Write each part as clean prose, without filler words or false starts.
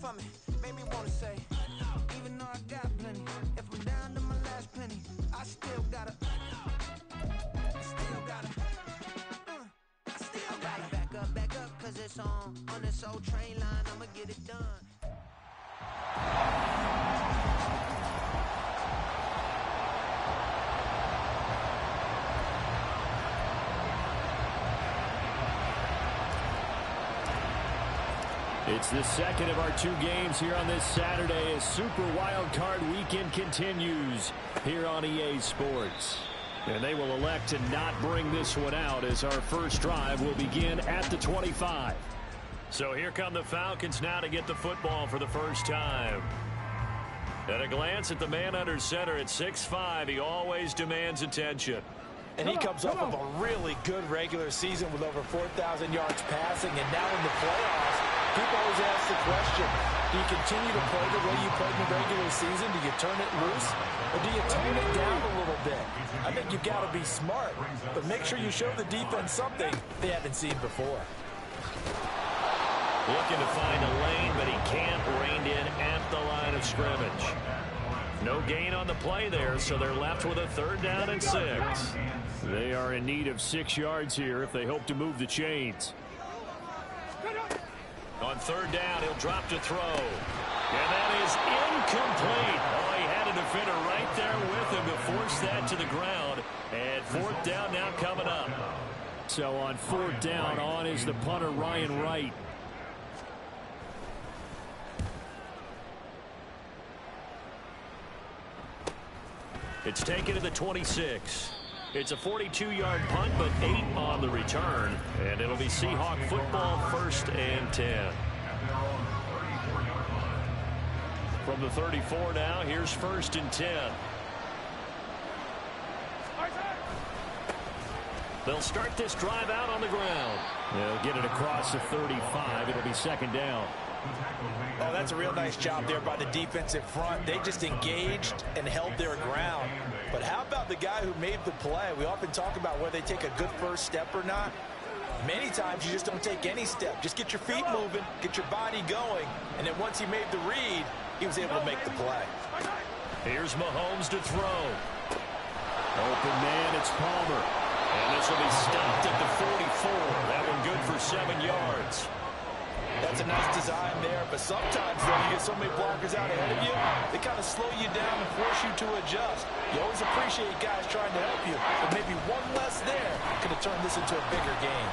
for me, made me wanna say, even though I got plenty, if I'm down to my last penny, I still gotta back up, cause it's on this old train line, I'ma get it done. It's the second of our 2 games here on this Saturday as Super Wild Card Weekend continues here on EA Sports. And they will elect to not bring this one out as our first drive will begin at the 25. So here come the Falcons now to get the football for the first time. At a glance at the man under center at 6'5", he always demands attention. And he comes off of a really good regular season with over 4,000 yards passing. And now in the playoffs, people always ask the question, do you continue to play the way you played in the regular season? Do you turn it loose? Or do you tone it down a little bit? I think you've got to be smart, but make sure you show the defense something they haven't seen before. Looking to find a lane, but he can't. Reined in at the line of scrimmage. No gain on the play there, so they're left with a 3rd down and 6. They are in need of 6 yards here if they hope to move the chains. On 3rd down, he'll drop to throw. And that is incomplete. Oh, he had a defender right there with him to force that to the ground. And 4th down now coming up. So on 4th down, on is the punter, Ryan Wright. It's taken to the 26. It's a 42-yard punt, but 8 on the return. And it'll be Seahawk football, 1st and 10. From the 34 now, here's 1st and 10. They'll start this drive out on the ground. They'll get it across the 35. It'll be 2nd down. Oh, that's a real nice job there by the defensive front. They just engaged and held their ground. But how about the guy who made the play? We often talk about whether they take a good first step or not. Many times you just don't take any step. Just get your feet moving, get your body going, and then once he made the read, he was able to make the play. Here's Mahomes to throw. Open man, it's Palmer. And this will be stopped at the 44. That one good for 7 yards. That's a nice design there, but sometimes, though, you get so many blockers out ahead of you, they kind of slow you down and force you to adjust. You always appreciate guys trying to help you, but maybe one less there could have turned this into a bigger game.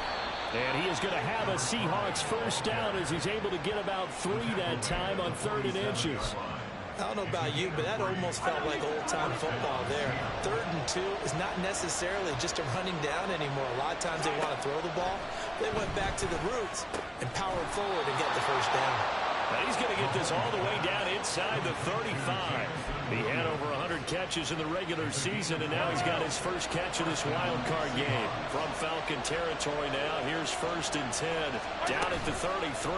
And he is going to have a Seahawks 1st down as he's able to get about 3 that time on 3rd and inches. I don't know about you, but that almost felt like old-time football there. 3rd and 2 is not necessarily just a running down anymore. A lot of times they want to throw the ball. They went back to the roots and powered forward and get the 1st down. Now he's going to get this all the way down inside the 35. He had over 100 catches in the regular season, and now he's got his first catch of this wild card game. From Falcon territory now, here's 1st and 10, down at the 33.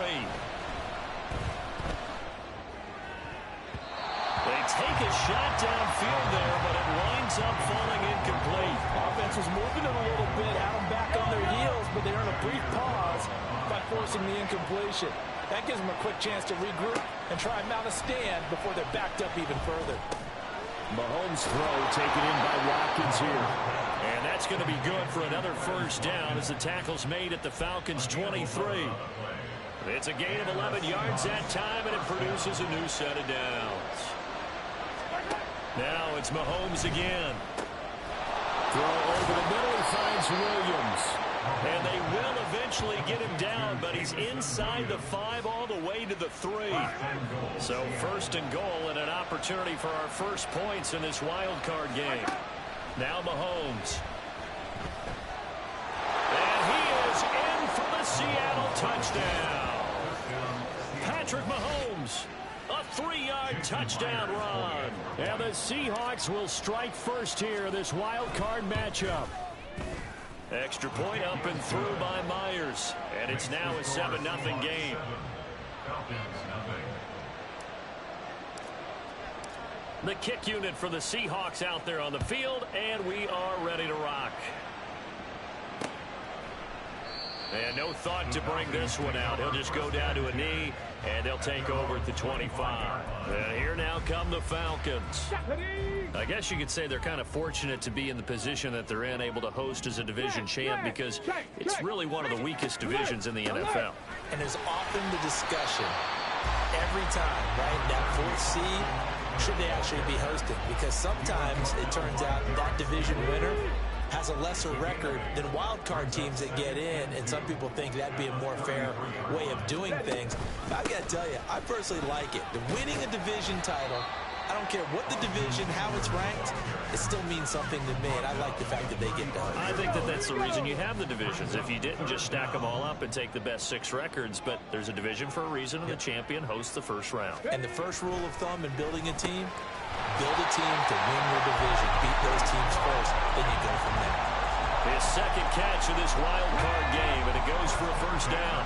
They take a shot downfield there, but it winds up falling incomplete. Offense was moving it a little bit, had them back on their heels, but they earned a brief pause by forcing the incompletion. That gives them a quick chance to regroup and try and mount a stand before they're backed up even further. Mahomes' throw taken in by Watkins here. And that's going to be good for another 1st down as the tackle's made at the Falcons' 23. It's a gain of 11 yards that time, and it produces a new set of downs. Now it's Mahomes again. Throw over the middle, he finds Williams. And they will eventually get him down, but he's inside the 5 all the way to the 3. So 1st and goal and an opportunity for our first points in this wild card game. Now Mahomes. And he is in for the Seattle touchdown. Patrick Mahomes. A 3-yard touchdown run. And the Seahawks will strike first here, this wild card matchup. Extra point up and through by Myers. And it's now a 7-0 game. The kick unit for the Seahawks out there on the field, and we are ready to rock. And no thought to bring this one out. He'll just go down to a knee, and they'll take over at the 25. And here now come the Falcons. I guess you could say they're kind of fortunate to be in the position that they're in, able to host as a division champ, because it's really one of the weakest divisions in the NFL. And there's often the discussion every time, right, that fourth seed, should they actually be hosting? Because sometimes it turns out that division winner has a lesser record than wild card teams that get in, and some people think that'd be a more fair way of doing things. But I gotta tell you, I personally like it. The winning a division title, I don't care what the division, how it's ranked, it still means something to me, and I like the fact that they get done. I think that that's the reason you have the divisions. If you didn't just stack them all up and take the best 6 records, but there's a division for a reason, and the champion hosts the first round. And the first rule of thumb in building a team, build a team to win your division. Beat those teams first, then you go from there. His second catch of this wild card game, and it goes for a first down.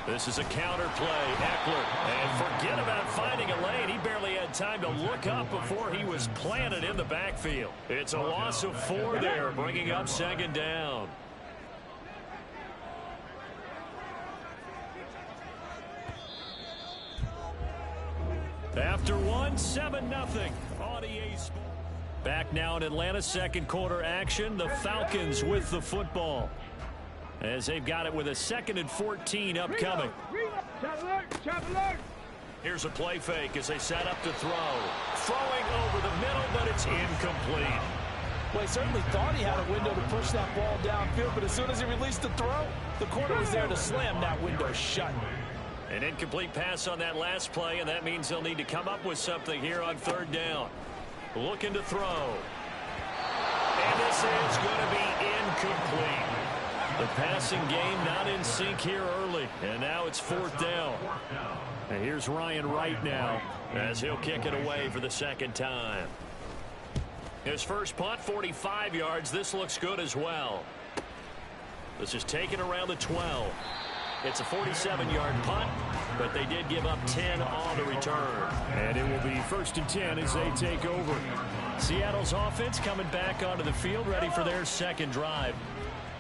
This is a counter play. Eckler, and forget about finding a lane. He barely had time to look up before he was planted in the backfield. It's a loss of 4 there, bringing up second down. After 1, 7-0 on EA Sports. Back now in Atlanta, second quarter action. The Falcons with the football, as they've got it with a 2nd and 14 upcoming. Here's a play fake as they set up to throw. Throwing over the middle, but it's incomplete. Well, he certainly thought he had a window to push that ball downfield, but as soon as he released the throw, the corner was there to slam that window shut. An incomplete pass on that last play, and that means they'll need to come up with something here on 3rd down. Looking to throw. And this is going to be incomplete. The passing game not in sync here early, and now it's 4th down. And here's Ryan Wright now, as he'll kick it away for the 2nd time. His first punt, 45 yards. This looks good as well. This is taken around the 12. It's a 47-yard punt, but they did give up 10 on the return. And it will be 1st and 10 as they take over. Seattle's offense coming back onto the field, ready for their 2nd drive.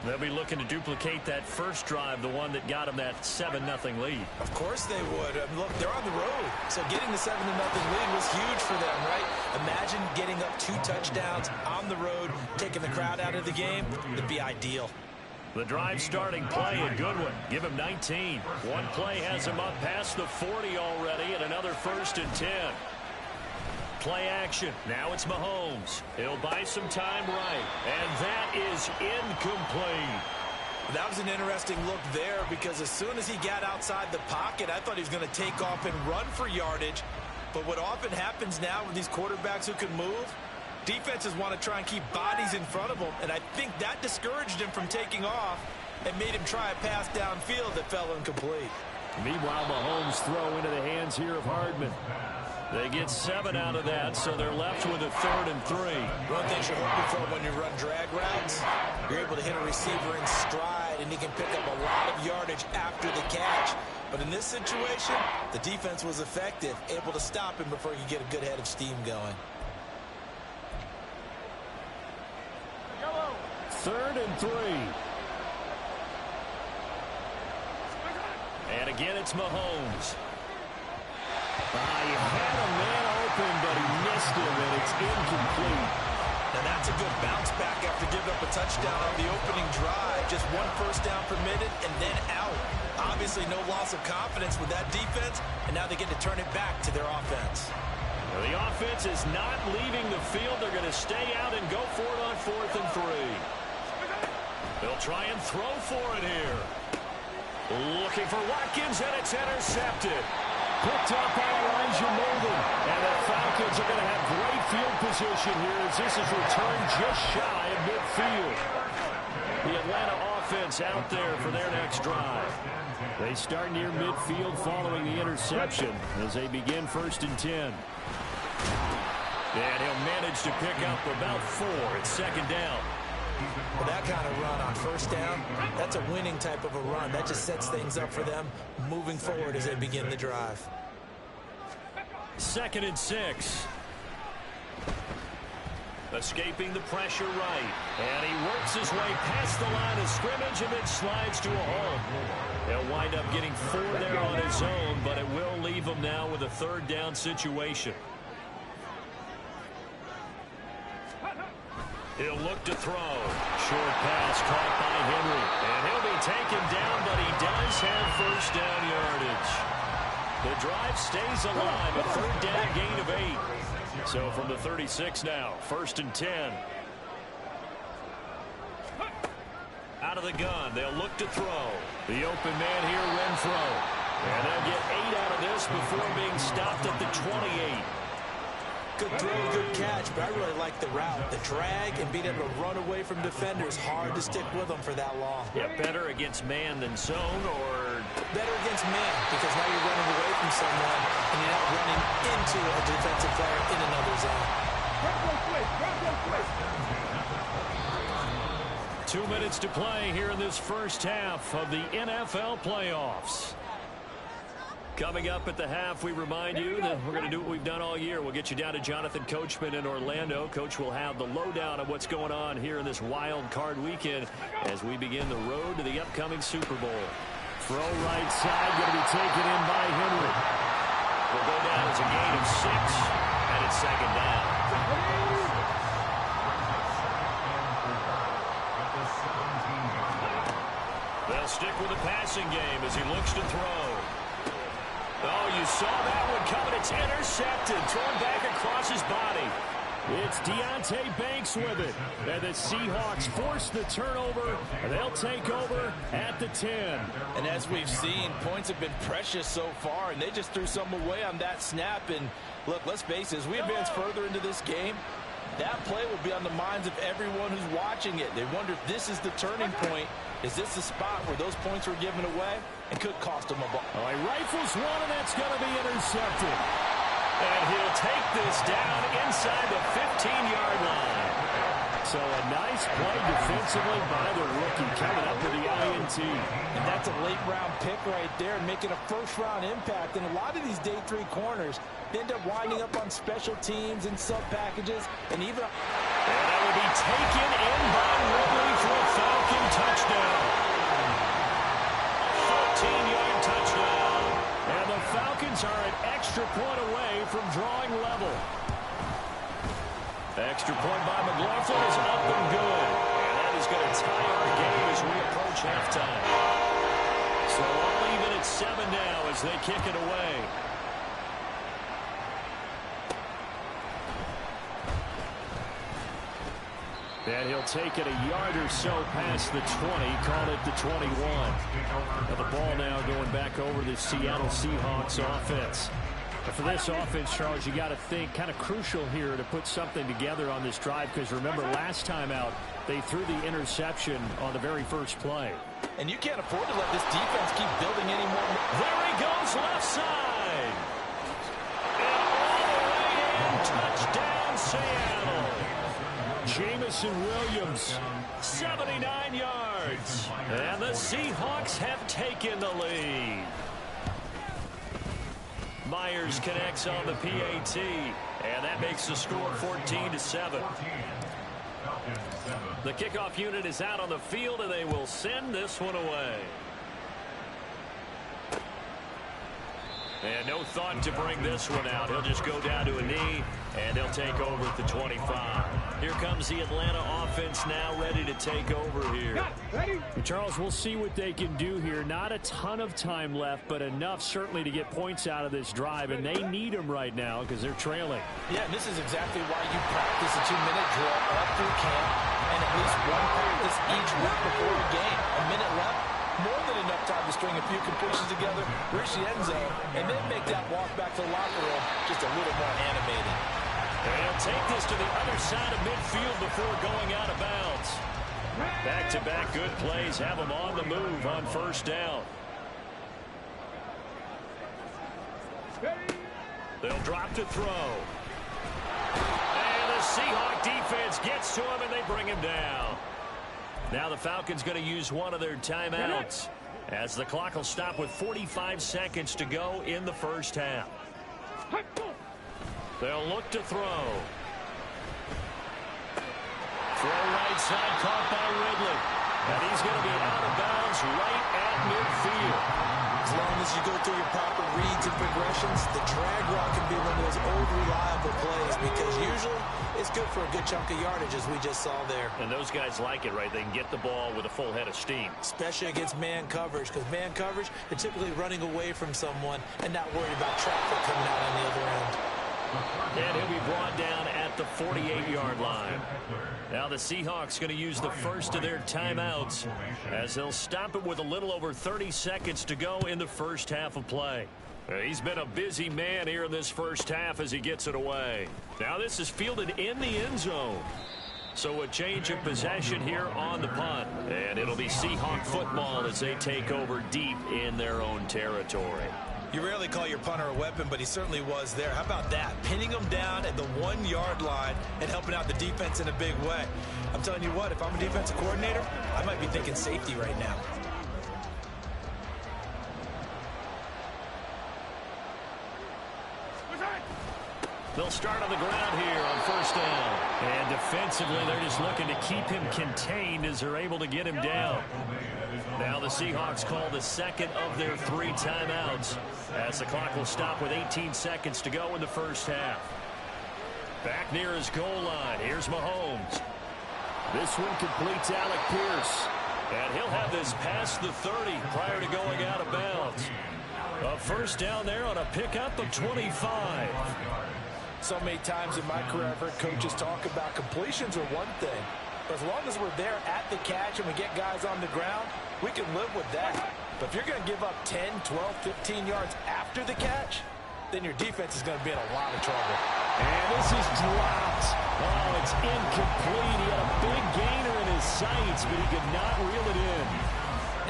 They'll be looking to duplicate that first drive, the one that got them that 7-0 lead. Of course they would. Look, they're on the road, so getting the 7-0 lead was huge for them, right? Imagine getting up 2 touchdowns on the road, taking the crowd out of the game. It'd be ideal. The drive starting play, a good one. Give him 19. One play has him up past the 40 already, and another 1st and 10. Play action. Now it's Mahomes. He'll buy some time right. And that is incomplete. That was an interesting look there, because as soon as he got outside the pocket, I thought he was going to take off and run for yardage. But what often happens now with these quarterbacks who can move, defenses want to try and keep bodies in front of them, and I think that discouraged him from taking off and made him try a pass downfield that fell incomplete. Meanwhile, Mahomes throw into the hands here of Hardman. They get 7 out of that, so they're left with a 3rd and 3. One thing you're hoping for when you run drag routes, you're able to hit a receiver in stride, and he can pick up a lot of yardage after the catch. But in this situation, the defense was effective, able to stop him before he could get a good head of steam going. 3rd and 3. And again, it's Mahomes. He had a man open, but he missed him, and it's incomplete. Now that's a good bounce back after giving up a touchdown on the opening drive. Just 1 first down permitted and then out. Obviously no loss of confidence with that defense, and now they get to turn it back to their offense. Now the offense is not leaving the field. They're going to stay out and go for it on 4th and 3. They'll try and throw for it here. Looking for Watkins, and it's intercepted. Picked up by Elijah Molden. And the Falcons are going to have great field position here as this is returned just shy of midfield. The Atlanta offense out there for their next drive. They start near midfield following the interception as they begin 1st and 10. And he'll manage to pick up about 4. It's 2nd down. Well, that kind of run on 1st down, that's a winning type of a run. That just sets things up for them moving forward as they begin the drive. 2nd and 6. Escaping the pressure right. And he works his way past the line of scrimmage and then slides to a hole. He'll wind up getting 4 there on his own, but it will leave him now with a third down situation. He'll look to throw. Short pass caught by Henry. And he'll be taken down, but he does have first down yardage. The drive stays alive. A third down gain of 8. So from the 36 now, 1st and 10. Out of the gun, they'll look to throw. The open man here, Renfro. And they'll get 8 out of this before being stopped at the 28. Good throw, good catch, but I really like the route. The drag and being able to run away from defenders, hard to stick with them for that long. Yeah, better against man than zone, or better against man, because now you're running away from someone and you're not running into a defensive player in another zone. 2 minutes to play here in this first half of the NFL playoffs. Coming up at the half, we remind you that we're going to do what we've done all year. We'll get you down to Jonathan Coachman in Orlando. Coach will have the lowdown of what's going on here in this wild card weekend as we begin the road to the upcoming Super Bowl. Throw right side, going to be taken in by Henry. Will go down as a gain of 6, and it's 2nd down. They'll stick with the passing game as he looks to throw. Oh, you saw that one coming. It's intercepted. Thrown back across his body. It's Deonte Banks with it. And the Seahawks force the turnover. They'll take over at the 10. And as we've seen, points have been precious so far, and they just threw some away on that snap. And look, let's face it, as we advance further into this game, that play will be on the minds of everyone who's watching it. They wonder if this is the turning point. Is this the spot where those points were given away and could cost them a ball? Oh, he rifles one, and that's going to be intercepted. And he'll take this down inside the 15-yard line. So a nice play defensively by the rookie coming up with the INT. And that's a late-round pick right there, making a first-round impact. And a lot of these day 3 corners end up winding up on special teams and sub-packages and even... And that will be taken in by Ridley for a Falcon touchdown. 14-yard touchdown. And the Falcons are an extra point away from drawing level. Extra point by McLaughlin is up and good. And that is going to tie our game as we approach halftime. So all even at 7 now as they kick it away. And he'll take it a yard or so past the 20, call it the 21. Now the ball now going back over the Seattle Seahawks offense. But for this offense, Charles, you got to think kind of crucial here to put something together on this drive, because remember last time out they threw the interception on the very first play. And you can't afford to let this defense keep building anymore. There he goes, left side. And all the way in, touchdown Seattle. Jamison Williams, 79 yards. And the Seahawks have taken the lead. Myers connects on the PAT, and that makes the score 14-7. The kickoff unit is out on the field, and they will send this one away. And no thought to bring this one out. He'll just go down to a knee, and they'll take over at the 25. Here comes the Atlanta offense now ready to take over here. Charles, we'll see what they can do here. Not a ton of time left, but enough certainly to get points out of this drive, and they need them right now because they're trailing. Yeah, and this is exactly why you practice a 2-minute drill all through camp and at least one practice each week before a game. A minute left, more than enough time to string a few completions together, reach the end zone, and then make that walk back to the locker room just a little more animated. And he'll take this to the other side of midfield before going out of bounds. Back-to-back good plays have them on the move on first down. They'll drop to throw. And the Seahawk defense gets to him, and they bring him down. Now the Falcons going to use one of their timeouts as the clock will stop with 45 seconds to go in the first half. They'll look to throw. Throw right side, caught by Ridley. And he's going to be out of bounds right at midfield. As long as you go through your proper reads and progressions, the drag route can be one of those old reliable plays because usually it's good for a good chunk of yardage, as we just saw there. And those guys like it, right? They can get the ball with a full head of steam. Especially against man coverage, because man coverage, they're typically running away from someone and not worried about traffic coming out on the other end. And he'll be brought down at the 48-yard line. Now the Seahawks going to use the first of their timeouts as they'll stop it with a little over 30 seconds to go in the first half of play. He's been a busy man here in this first half as he gets it away. Now this is fielded in the end zone. So a change of possession here on the punt. And it'll be Seahawk football as they take over deep in their own territory. You rarely call your punter a weapon, but he certainly was there. How about that? Pinning him down at the 1-yard line and helping out the defense in a big way. I'm telling you what, if I'm a defensive coordinator, I might be thinking safety right now. They'll start on the ground here on first down. And defensively, they're just looking to keep him contained as they're able to get him down. Now the Seahawks call the second of their 3 timeouts as the clock will stop with 18 seconds to go in the first half. Back near his goal line. Here's Mahomes. This one completes Alec Pierce. And he'll have this past the 30 prior to going out of bounds. A first down there on a pickup of 25. So many times in my career, I've heard coaches talk about completions are one thing. But as long as we're there at the catch and we get guys on the ground, we can live with that. But if you're going to give up 10, 12, 15 yards after the catch, then your defense is going to be in a lot of trouble. And this is dropped. Oh, it's incomplete. He had a big gainer in his sights, but he could not reel it in.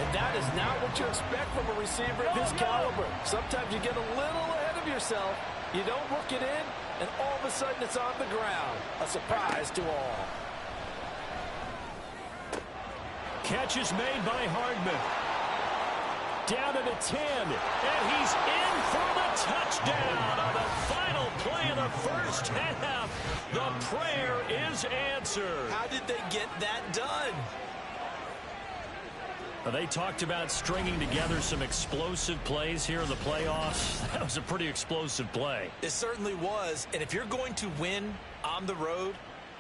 And that is not what you expect from a receiver of his caliber. Sometimes you get a little ahead of yourself. You don't work it in, and all of a sudden it's on the ground. A surprise to all. Catch is made by Hardman. Down to the 10. And he's in for the touchdown on the final play of the first half. The prayer is answered. How did they get that done? They talked about stringing together some explosive plays here in the playoffs. That was a pretty explosive play. It certainly was. And if you're going to win on the road,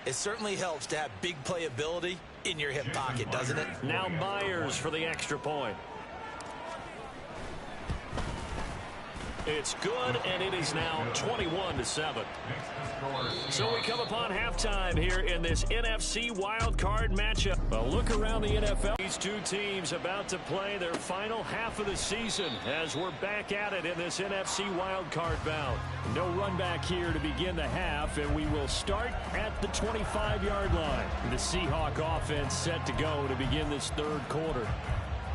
it certainly helps to have big playability in your hip pocket, doesn't it? Now Myers for the extra point. It's good, and it is now 21-7. So we come upon halftime here in this NFC wildcard matchup. A look around the NFL. These two teams about to play their final half of the season as we're back at it in this NFC wildcard bout. No run back here to begin the half, and we will start at the 25-yard line. The Seahawk offense set to go to begin this third quarter.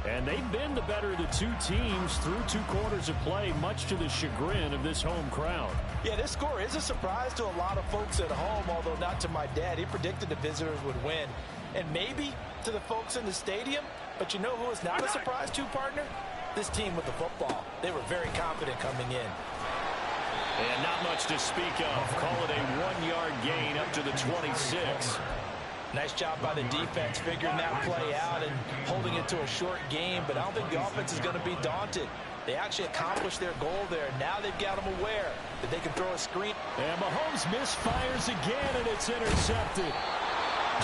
And they've been the better of the two teams through 2 quarters of play, much to the chagrin of this home crowd. Yeah, this score is a surprise to a lot of folks at home, although not to my dad. He predicted the visitors would win. And maybe to the folks in the stadium, but you know who is not a surprise to, partner? This team with the football. They were very confident coming in. And not much to speak of. Call it a 1-yard gain up to the 26. Nice job by the defense figuring that play out and holding it to a short game, but I don't think the offense is going to be daunted. They actually accomplished their goal there. Now they've got them aware that they can throw a screen. And Mahomes misfires again, and it's intercepted.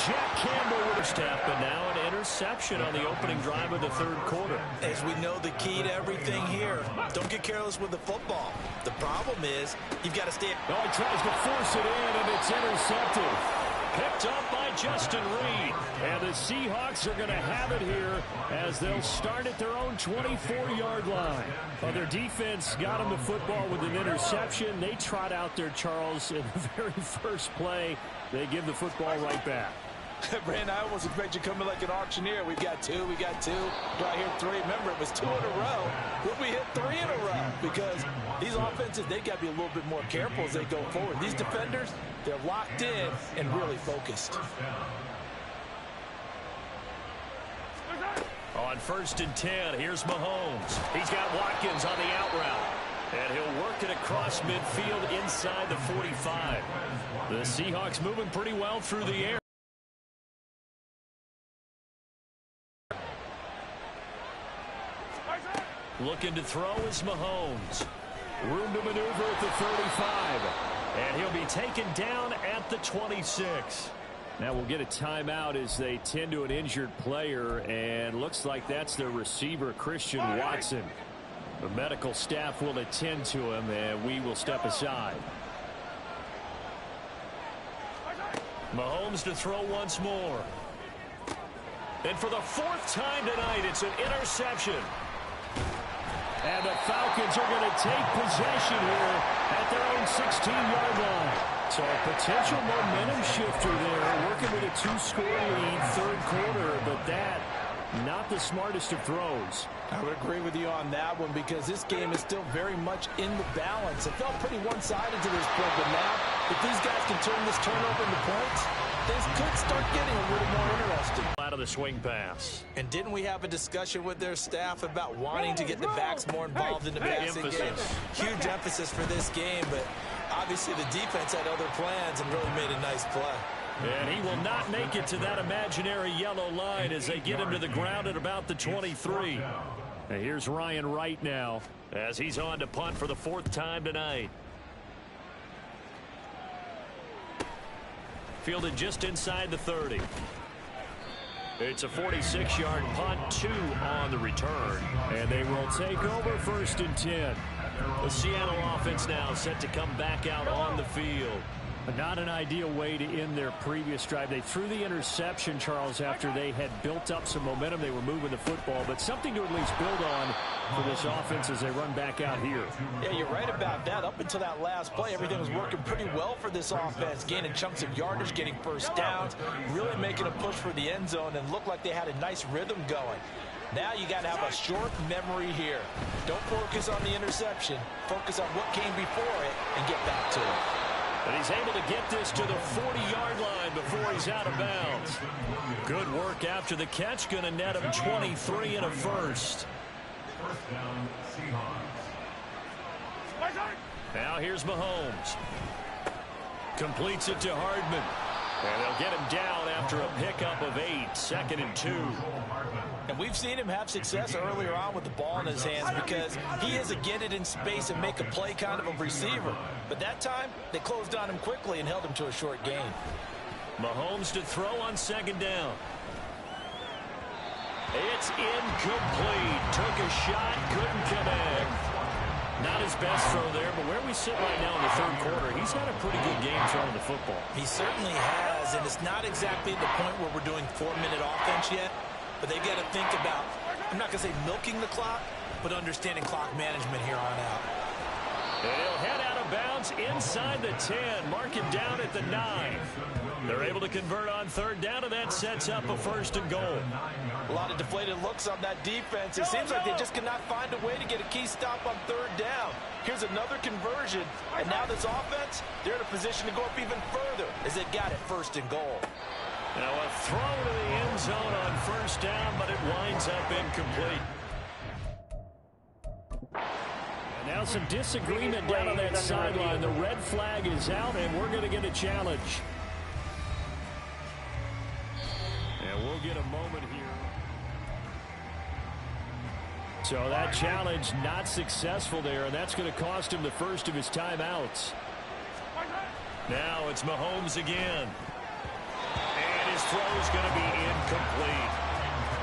Jack Campbell with a step, but now an interception on the opening drive of the third quarter. As we know, the key to everything here, don't get careless with the football. The problem is you've got to stay. Oh, he tries to force it in, and it's intercepted. Picked up by Justin Reed. And the Seahawks are going to have it here as they'll start at their own 24-yard line. Well, their defense got them the football with an interception. They trot out there, Charles, in the very first play. They give the football right back. Brandon, I almost expect you coming like an auctioneer. We've got 2, we got 2. Do I hear 3? Remember, it was 2 in a row. Would we hit 3 in a row? Because these offenses, they got to be a little bit more careful as they go forward. These defenders, they're locked in and really focused. On 1st and 10, here's Mahomes. He's got Watkins on the out route. And he'll work it across midfield inside the 45. The Seahawks moving pretty well through the air. Looking to throw is Mahomes. Room to maneuver at the 35. And he'll be taken down at the 26. Now we'll get a timeout as they tend to an injured player, and looks like that's their receiver, Christian Watson. The medical staff will attend to him, and we will step aside. Mahomes to throw once more. And for the fourth time tonight, it's an interception. And the Falcons are going to take possession here at their own 16-yard line. So a potential momentum shifter there, working with a 2-score lead, third quarter, but that, not the smartest of throws. I would agree with you on that one because this game is still very much in the balance. It felt pretty one-sided to this point, but now, if these guys can turn this turnover into points, this could start getting a little more interesting. Out of the swing pass. And didn't we have a discussion with their staff about wanting to get the backs more involved in the passing game? Huge emphasis for this game, but obviously the defense had other plans and really made a nice play. And he will not make it to that imaginary yellow line as they get him to the ground at about the 23. And here's Ryan Wright now as he's on to punt for the fourth time tonight. Fielded just inside the 30. It's a 46-yard punt, 2 on the return. And they will take over 1st and 10. The Seattle offense now set to come back out on the field. Not an ideal way to end their previous drive. They threw the interception, Charles, after they had built up some momentum. They were moving the football, but something to at least build on for this offense as they run back out here. Yeah, you're right about that. Up until that last play, everything was working pretty well for this offense, gaining chunks of yardage, getting first downs, really making a push for the end zone, and looked like they had a nice rhythm going. Now you got to have a short memory here. Don't focus on the interception. Focus on what came before it and get back to it. But he's able to get this to the 40-yard line before he's out of bounds. Good work after the catch. Going to net him 23 and a first. Now here's Mahomes. Completes it to Hardman. And they'll get him down after a pickup of 8, 2nd and 2. And we've seen him have success earlier on with the ball in his hands because he is a get it in space and make a play kind of a receiver. But that time, they closed on him quickly and held him to a short gain. Mahomes to throw on 2nd down. It's incomplete. Took a shot, couldn't connect. Not his best throw there, but where we sit right now in the third quarter, he's had a pretty good game throwing the football. He certainly has, and it's not exactly the point where we're doing 4-minute offense yet, but they've got to think about, I'm not going to say milking the clock, but understanding clock management here on out. And he'll head out of bounds inside the 10, mark him down at the 9. They're able to convert on 3rd down, and that sets up a 1st and goal. A lot of deflated looks on that defense. It seems like they just cannot find a way to get a key stop on 3rd down. Here's another conversion, and now this offense, they're in a position to go up even further as they got it 1st and goal. Now a throw to the end zone on 1st down, but it winds up incomplete. And now some disagreement down on that sideline. The red flag is out, and we're going to get a challenge. And we'll get a moment here. So that challenge not successful there, and that's going to cost him the first of his timeouts. Now it's Mahomes again. And his throw is going to be incomplete.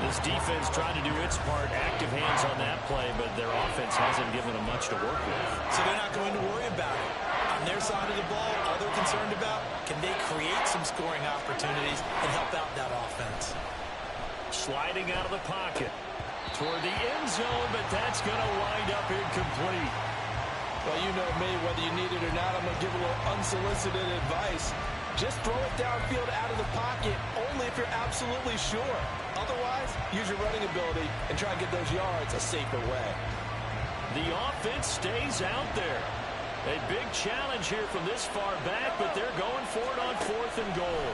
This defense tried to do its part, active hands on that play, but their offense hasn't given them much to work with. So they're not going to worry about it. On their side of the ball, all they're concerned about, can they create some scoring opportunities and help out that offense? Sliding out of the pocket toward the end zone, but that's going to wind up incomplete. Well, you know me, whether you need it or not, I'm going to give a little unsolicited advice. Just throw it downfield out of the pocket only if you're absolutely sure. Otherwise, use your running ability and try and get those yards a safer way. The offense stays out there. A big challenge here from this far back, but they're going for it on 4th and goal.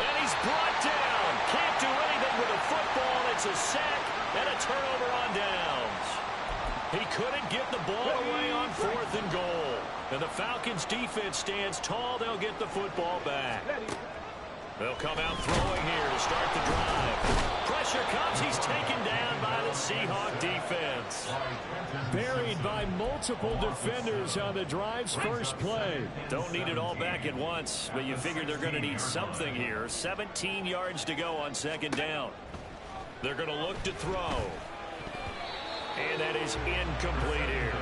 And he's brought down. Can't do anything with a football. It's a sack and a turnover on downs. He couldn't get the ball away on 4th and goal. And the Falcons defense stands tall. They'll get the football back. They'll come out throwing here to start the drive. Pressure comes. He's taken down by the Seahawk defense. Buried by multiple defenders on the drive's first play. Don't need it all back at once, but you figure they're going to need something here. 17 yards to go on second down. They're going to look to throw. And that is incomplete here.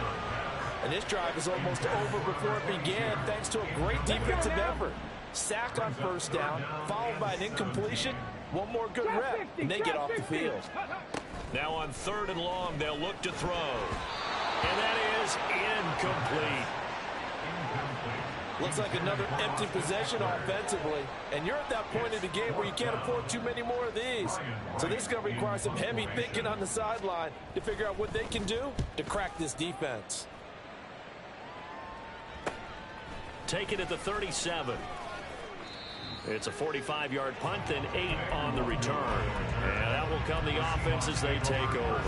And this drive is almost over before it began, thanks to a great defensive effort. Sack on first down, followed by an incompletion. One more good rep, and they get off the field. Now on 3rd and long, they'll look to throw. And that is incomplete. Looks like another empty possession offensively. And you're at that point in the game where you can't afford too many more of these. So this is going to require some heavy thinking on the sideline to figure out what they can do to crack this defense. Take it at the 37. It's a 45-yard punt and 8 on the return. And that will come the offense as they take over.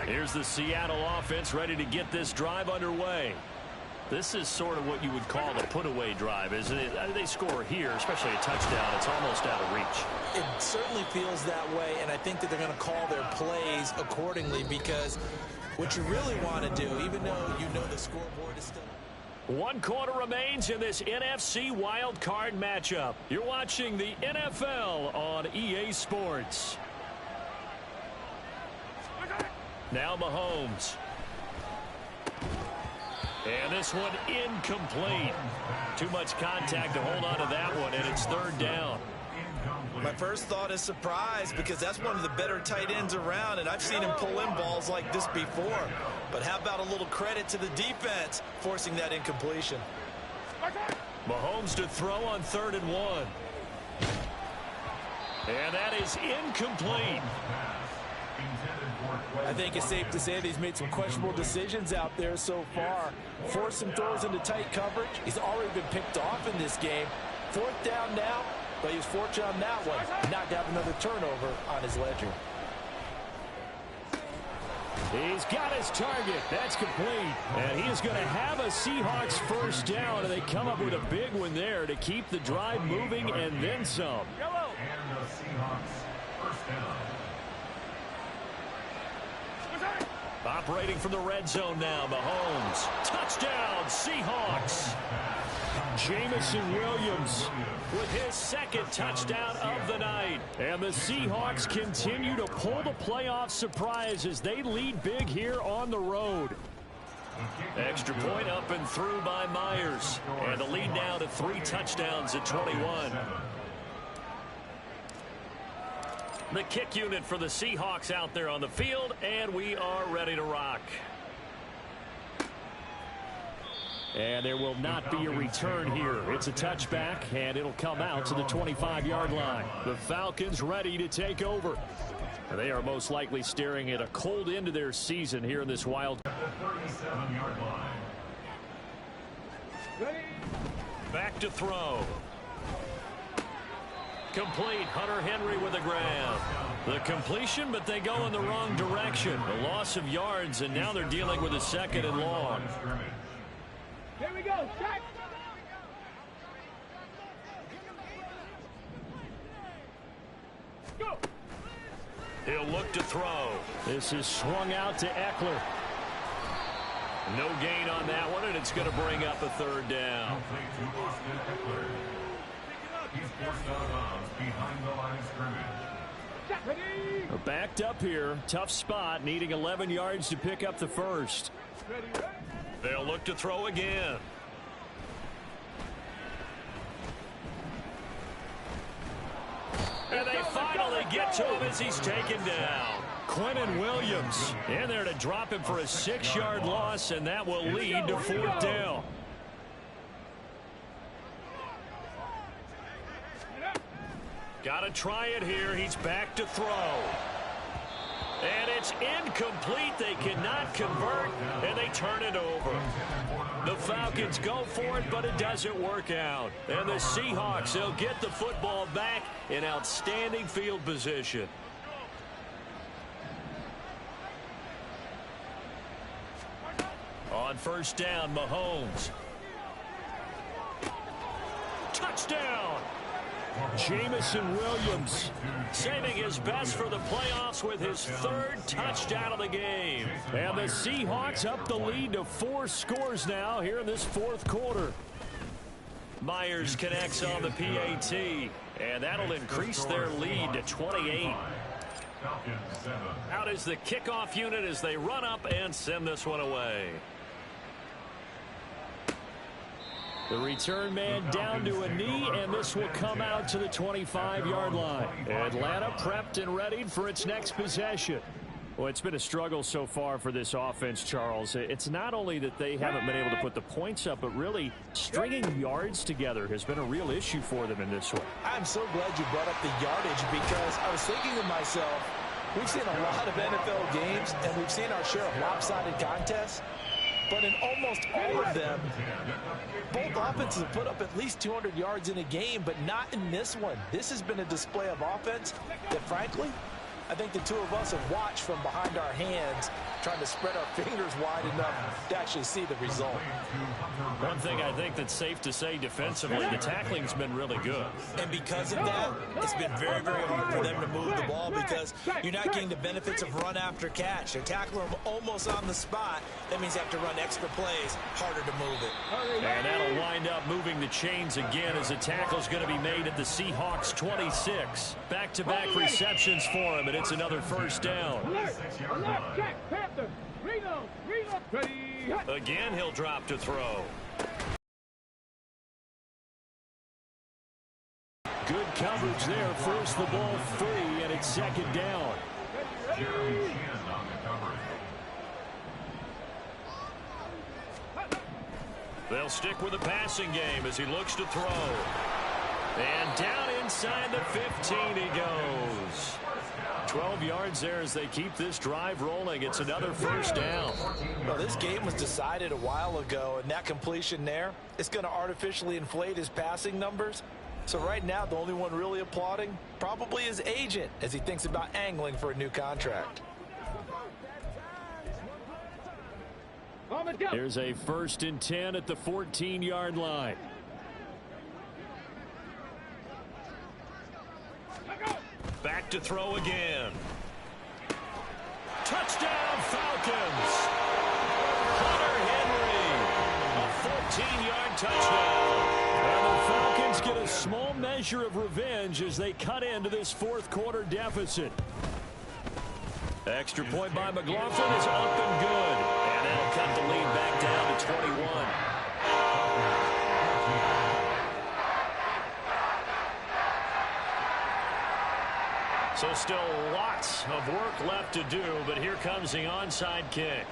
Here's the Seattle offense ready to get this drive underway. This is sort of what you would call a put-away drive, isn't it? They score here, especially a touchdown. It's almost out of reach. It certainly feels that way, and I think that they're going to call their plays accordingly, because what you really want to do, even though you know the scoreboard is still... 1 quarter remains in this NFC wild card matchup. You're watching the NFL on EA Sports. Now Mahomes. And this one incomplete. Too much contact to hold on to that one, and it's 3rd down. My first thought is surprise, because that's one of the better tight ends around, and I've seen him pull in balls like this before. But how about a little credit to the defense forcing that incompletion? Mahomes to throw on 3rd and 1. And that is incomplete. I think it's safe to say that he's made some questionable decisions out there so far. Forced some throws into tight coverage. He's already been picked off in this game. 4th down now, but he was fortunate on that one, not to have another turnover on his ledger. He's got his target. That's complete. And he is going to have a Seahawks first down, and they come up with a big one there to keep the drive moving and then some. And the Seahawks first down. Operating from the red zone now, Mahomes. Touchdown, Seahawks. Jamison Williams with his 2nd touchdown of the night. And the Seahawks continue to pull the playoff surprise as they lead big here on the road. Extra point up and through by Myers. And the lead now to 3 touchdowns at 21. The kick unit for the Seahawks out there on the field, and we are ready to rock. And there will not be a return here. It's a touchback, and it'll come out to the 25-yard line. The Falcons ready to take over. They are most likely staring at a cold end to their season here in this wild. At the 37-yard line. Back to throw. Complete. Hunter Henry with a grab. The completion, but they go in the wrong direction. A loss of yards, and now they're dealing with a 2nd and long. Here we go. Check. Go. He'll look to throw. This is swung out to Eckler. No gain on that one, and it's going to bring up a 3rd down. He's forced out of bounds behind the line of scrimmage. We're backed up here. Tough spot, needing 11 yards to pick up the first. They'll look to throw again. And they finally get to him as he's taken down. Quinnen Williams in there to drop him for a 6-yard loss, and that will lead to 4th down. Got to try it here. He's back to throw. And it's incomplete. They cannot convert, and they turn it over. The Falcons go for it, but it doesn't work out. And the Seahawks, they'll get the football back in outstanding field position. On 1st down, Mahomes. Touchdown! Jamison Williams saving his best for the playoffs with his third touchdown of the game. And the Seahawks up the lead to 4 scores now here in this fourth quarter. Myers connects on the PAT, and that'll increase their lead to 28. Out is the kickoff unit as they run up and send this one away. The return man down to a knee, and this will come out to the 25-yard line. Atlanta prepped and readied for its next possession. Well, it's been a struggle so far for this offense, Charles. It's not only that they haven't been able to put the points up, but really stringing yards together has been a real issue for them in this one. I'm so glad you brought up the yardage, because I was thinking to myself, we've seen a lot of NFL games, and we've seen our share of lopsided contests. But in almost all of them, both offenses have put up at least 200 yards in a game, but not in this one. This has been a display of offense that, frankly, I think the two of us have watched from behind our hands, trying to spread our fingers wide enough to actually see the result. One thing I think that's safe to say defensively, the tackling's been really good. And because of that, it's been very, very hard for them to move the ball, because you're not getting the benefits of run after catch. They're tackling them almost on the spot. That means you have to run extra plays, harder to move it. And that'll wind up moving the chains again as the tackle's going to be made at the Seahawks 26. Back-to-back receptions for him, and it's another first down. Again, he'll drop to throw. Good coverage there, force the ball free, and it's second down. They'll stick with the passing game as he looks to throw. And down inside the 15 he goes. 12 yards there as they keep this drive rolling. It's another first down. Well, this game was decided a while ago, and that completion there, it's going to artificially inflate his passing numbers. So right now, the only one really applauding probably his agent as he thinks about angling for a new contract. Here's a 1st and 10 at the 14-yard line. Back to throw again. Touchdown, Falcons. Hunter Henry. A 14-yard touchdown. And the Falcons get a small measure of revenge as they cut into this fourth quarter deficit. Extra point by McLaughlin is up and good. And that'll cut the lead back down to 21. So still lots of work left to do, but here comes the onside kick.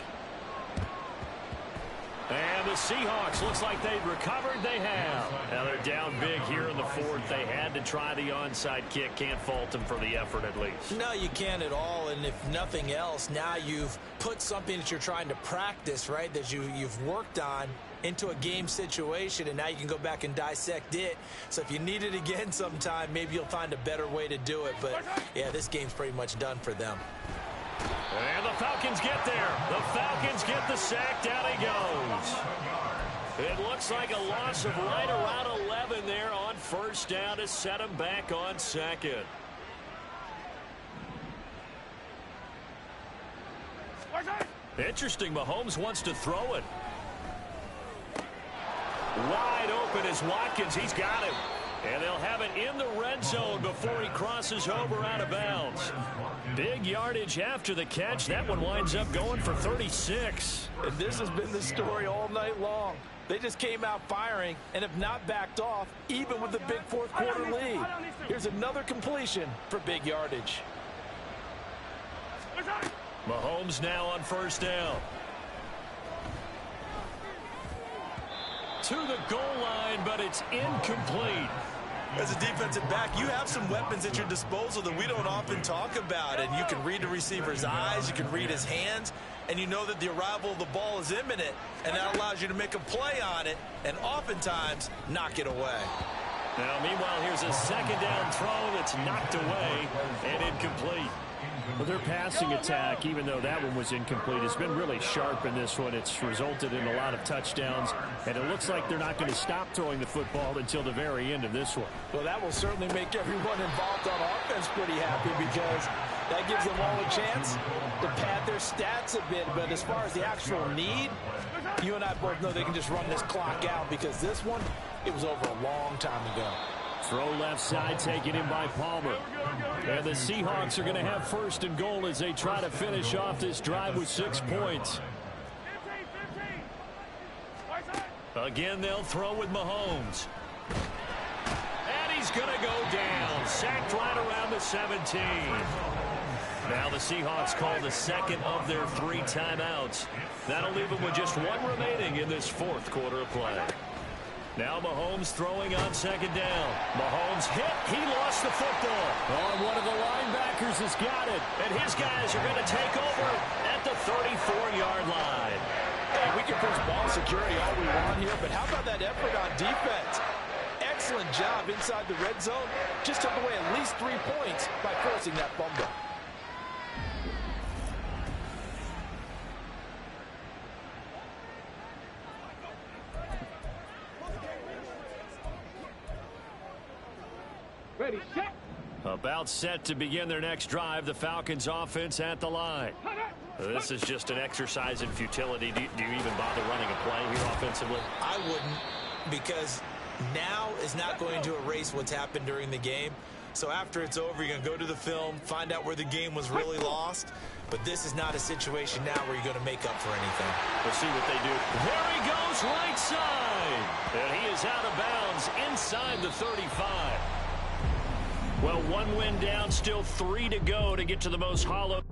And the Seahawks, looks like they've recovered. They have. Now they're down big here in the fourth. They had to try the onside kick. Can't fault them for the effort at least. No, you can't at all. And if nothing else, now you've put something that you're trying to practice, right, that you've worked on into a game situation, and now you can go back and dissect it. So if you need it again sometime, maybe you'll find a better way to do it. But, yeah, this game's pretty much done for them. And the Falcons get there. The Falcons get the sack. Down he goes. It looks like a loss of right around 11 there on first down to set him back on second. Interesting. Mahomes wants to throw it. Wide open is Watkins. He's got him. And they'll have it in the red zone before he crosses over out of bounds. Big yardage after the catch. That one winds up going for 36. And this has been the story all night long. They just came out firing and have not backed off, even with the big fourth quarter lead. Here's another completion for big yardage. Mahomes now on first down. To the goal line, but it's incomplete. As a defensive back, you have some weapons at your disposal that we don't often talk about. And you can read the receiver's eyes, you can read his hands, and you know that the arrival of the ball is imminent, and that allows you to make a play on it and oftentimes knock it away. Now, meanwhile, here's a second down throw that's knocked away and incomplete. Well, their passing attack, even though that one was incomplete, has been really sharp in this one. It's resulted in a lot of touchdowns, and it looks like they're not going to stop throwing the football until the very end of this one. Well, that will certainly make everyone involved on offense pretty happy because that gives them all a chance to pad their stats a bit. But as far as the actual need, you and I both know they can just run this clock out because this one, it was over a long time ago. Throw left side taken in by Palmer. And the Seahawks are going to have first and goal as they try to finish off this drive with 6 points. Again, they'll throw with Mahomes. And he's going to go down. Sacked right around the 17. Now the Seahawks call the second of their 3 timeouts. That'll leave them with just 1 remaining in this 4th quarter of play. Now Mahomes throwing on second down. Mahomes hit. He lost the football. Oh, and one of the linebackers has got it. And his guys are going to take over at the 34-yard line. Hey, we can push ball security all we want here, but how about that effort on defense? Excellent job inside the red zone. Just took away at least 3 points by forcing that fumble. Ready, set. About set to begin their next drive, the Falcons offense at the line. This is just an exercise in futility. Do you even bother running a play here offensively? I wouldn't, because now is not going to erase what's happened during the game. So after it's over, you're going to go to the film, find out where the game was really lost. But this is not a situation now where you're going to make up for anything. We'll see what they do. There he goes, right side. And he is out of bounds inside the 35. Well, 1 win down, still 3 to go to get to the most hollow.